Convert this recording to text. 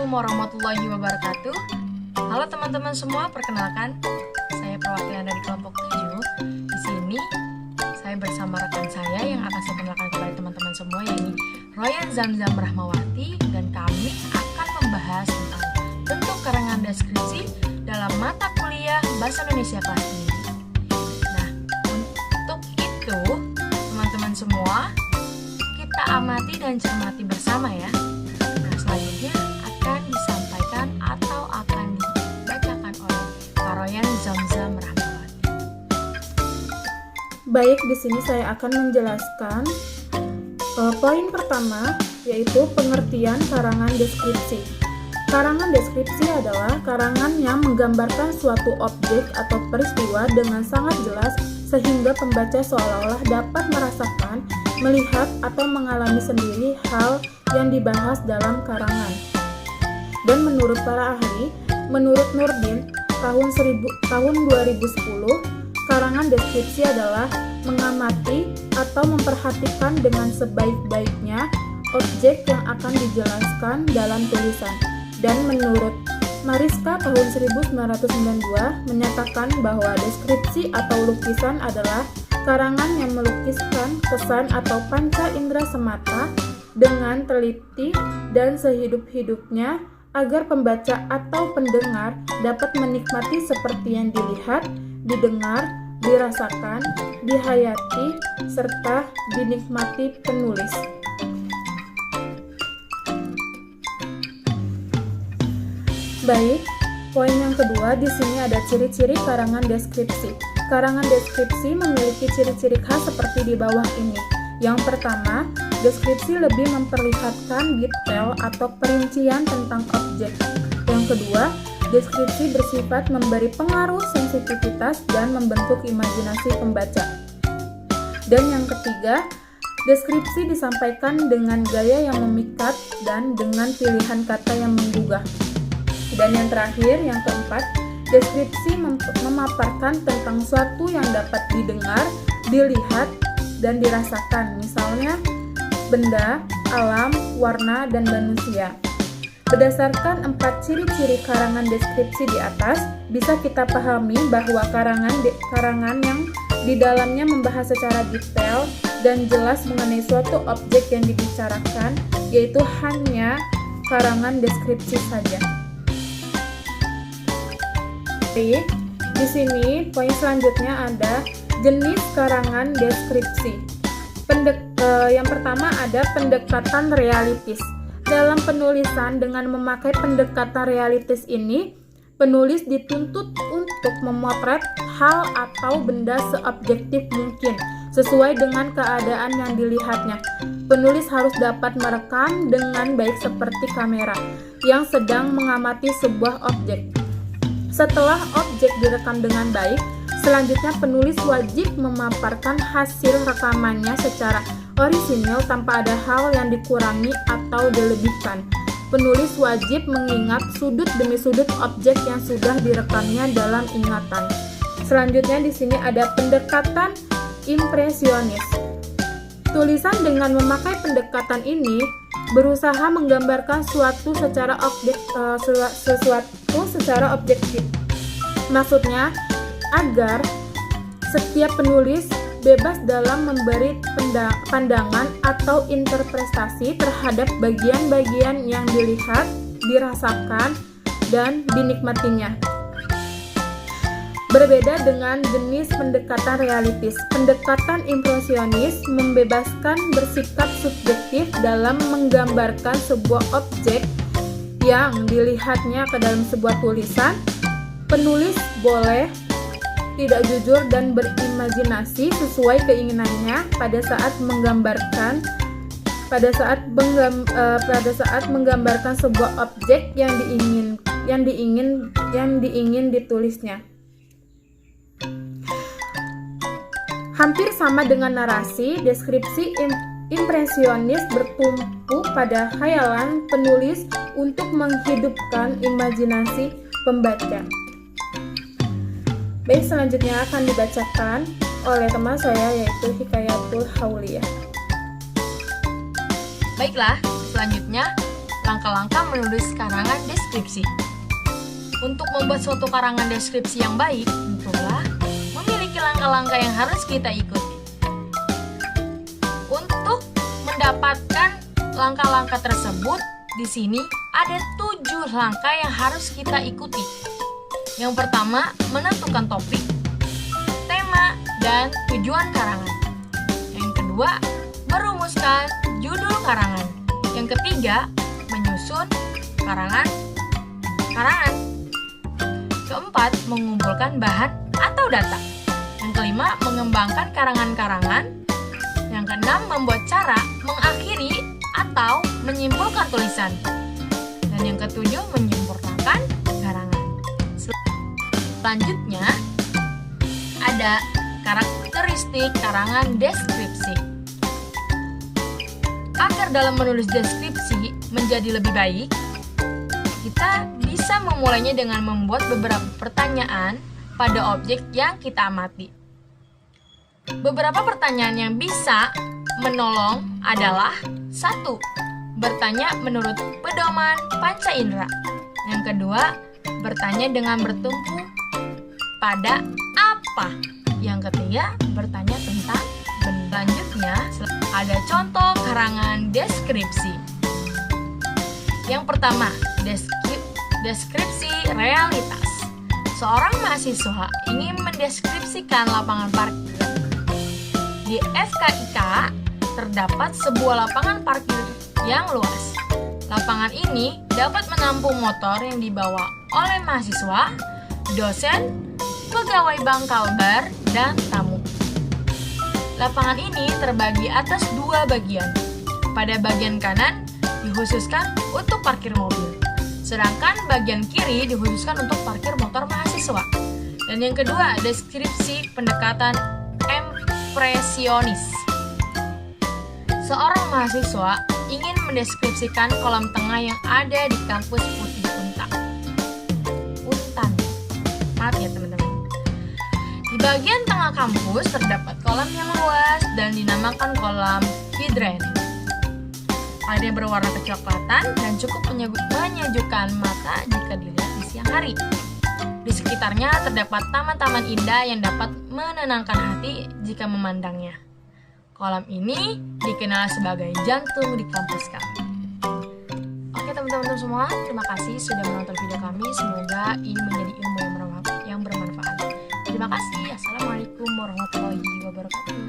Assalamualaikum warahmatullahi wabarakatuh. Halo teman-teman semua, perkenalkan saya perwakilan dari kelompok 7. Di sini saya bersama rekan saya yang akan saya perkenalkan kepada teman-teman semua, yaitu Royan Zamzam Rahmawati, dan kami akan membahas tentang bentuk karangan deskripsi dalam mata kuliah Bahasa Indonesia kelas ini. Nah, untuk itu teman-teman semua, kita amati dan cermati bersama ya. Nah, selanjutnya akan disampaikan atau akan dibacakan oleh Kak Royan Zamzam Rahmawati. Baik, di sini saya akan menjelaskan poin pertama, yaitu pengertian karangan deskripsi. Karangan deskripsi adalah karangan yang menggambarkan suatu objek atau peristiwa dengan sangat jelas sehingga pembaca seolah-olah dapat merasakan, melihat, atau mengalami sendiri hal yang dibahas dalam karangan. Dan menurut para ahli, menurut Nurdin tahun 2010, karangan deskripsi adalah mengamati atau memperhatikan dengan sebaik-baiknya objek yang akan dijelaskan dalam tulisan. Dan menurut Mariska tahun 1992 menyatakan bahwa deskripsi atau lukisan adalah karangan yang melukiskan kesan atau panca indera semata dengan teliti dan sehidup-hidupnya agar pembaca atau pendengar dapat menikmati seperti yang dilihat, didengar, dirasakan, dihayati, serta dinikmati penulis. Baik, poin yang kedua, di sini ada ciri-ciri karangan deskripsi. Karangan deskripsi memiliki ciri-ciri khas seperti di bawah ini. Yang pertama, deskripsi lebih memperlihatkan detail atau perincian tentang objek. Yang kedua, deskripsi bersifat memberi pengaruh sensitivitas dan membentuk imajinasi pembaca. Dan yang ketiga, deskripsi disampaikan dengan gaya yang memikat dan dengan pilihan kata yang menggugah. Dan yang terakhir, yang keempat, deskripsi memaparkan tentang suatu yang dapat didengar, dilihat, dan dirasakan, misalnya benda, alam, warna, dan manusia. Berdasarkan 4 ciri-ciri karangan deskripsi di atas, bisa kita pahami bahwa karangan yang di dalamnya membahas secara detail dan jelas mengenai suatu objek yang dibicarakan, yaitu hanya karangan deskripsi saja. Baik, di sini poin selanjutnya ada jenis karangan deskripsi. Yang pertama ada pendekatan realitis. Dalam penulisan dengan memakai pendekatan realitis ini, penulis dituntut untuk memotret hal atau benda seobjektif mungkin sesuai dengan keadaan yang dilihatnya. Penulis harus dapat merekam dengan baik seperti kamera yang sedang mengamati sebuah objek. Setelah objek direkam dengan baik, selanjutnya penulis wajib memaparkan hasil rekamannya secara orisinil tanpa ada hal yang dikurangi atau dilebihkan. Penulis wajib mengingat sudut demi sudut objek yang sudah direkamnya dalam ingatan. Selanjutnya di sini ada pendekatan impresionis. Tulisan dengan memakai pendekatan ini berusaha menggambarkan sesuatu secara objektif. Maksudnya agar setiap penulis bebas dalam memberi pandangan atau interpretasi terhadap bagian-bagian yang dilihat, dirasakan, dan dinikmatinya. Berbeda dengan jenis pendekatan realitis, pendekatan impresionis membebaskan bersikap subjektif dalam menggambarkan sebuah objek yang dilihatnya ke dalam sebuah tulisan. Penulis boleh tidak jujur dan berimajinasi sesuai keinginannya pada saat menggambarkan sebuah objek yang diingin ditulisnya. Hampir sama dengan narasi, deskripsi impresionis bertumpu pada khayalan penulis untuk menghidupkan imajinasi pembaca. Baik, selanjutnya akan dibacakan oleh teman saya, yaitu Hikayatul Hauliyah. Baiklah, selanjutnya langkah-langkah menulis karangan deskripsi. Untuk membuat suatu karangan deskripsi yang baik, tentulah memiliki langkah-langkah yang harus kita ikuti. Untuk mendapatkan langkah-langkah tersebut, di sini ada 7 langkah yang harus kita ikuti. Yang pertama, menentukan topik, tema, dan tujuan karangan. Yang kedua, merumuskan judul karangan. Yang ketiga, menyusun karangan. Keempat, mengumpulkan bahan atau data. Yang kelima, mengembangkan karangan-karangan. Yang keenam, membuat cara mengakhiri atau menyimpulkan tulisan. Dan yang ketujuh, menyempurnakan karangan. Selanjutnya, ada karakteristik karangan deskripsi. Agar dalam menulis deskripsi menjadi lebih baik, kita bisa memulainya dengan membuat beberapa pertanyaan pada objek yang kita amati. Beberapa pertanyaan yang bisa menolong adalah: 1. Bertanya menurut pedoman panca indera. Yang kedua, bertanya dengan bertumpu pada apa. Yang ketiga, bertanya tentang benda. Selanjutnya, ada contoh karangan deskripsi. Yang pertama, deskripsi realitas. Seorang mahasiswa ingin mendeskripsikan lapangan parkir. Di FKIK terdapat sebuah lapangan parkir yang luas. Lapangan ini dapat menampung motor yang dibawa oleh mahasiswa, dosen, pegawai bank kalbar, dan tamu. Lapangan ini terbagi atas 2 bagian. Pada bagian kanan dikhususkan untuk parkir mobil, sedangkan bagian kiri dikhususkan untuk parkir motor mahasiswa. Dan yang kedua, deskripsi pendekatan impresionis. Seorang mahasiswa ingin mendeskripsikan kolam tengah yang ada di kampus Putih Untan. Maaf ya teman-teman. Di bagian tengah kampus terdapat kolam yang luas dan dinamakan kolam hidren. Airnya berwarna kecoklatan dan cukup menyejukkan mata jika dilihat di siang hari. Di sekitarnya terdapat taman-taman indah yang dapat menenangkan hati jika memandangnya. Kolam ini dikenal sebagai jantung di kampus kami. Oke teman-teman semua, terima kasih sudah menonton video kami. Semoga ini menjadi ilmu yang bermanfaat. Terima kasih. Assalamualaikum warahmatullahi wabarakatuh.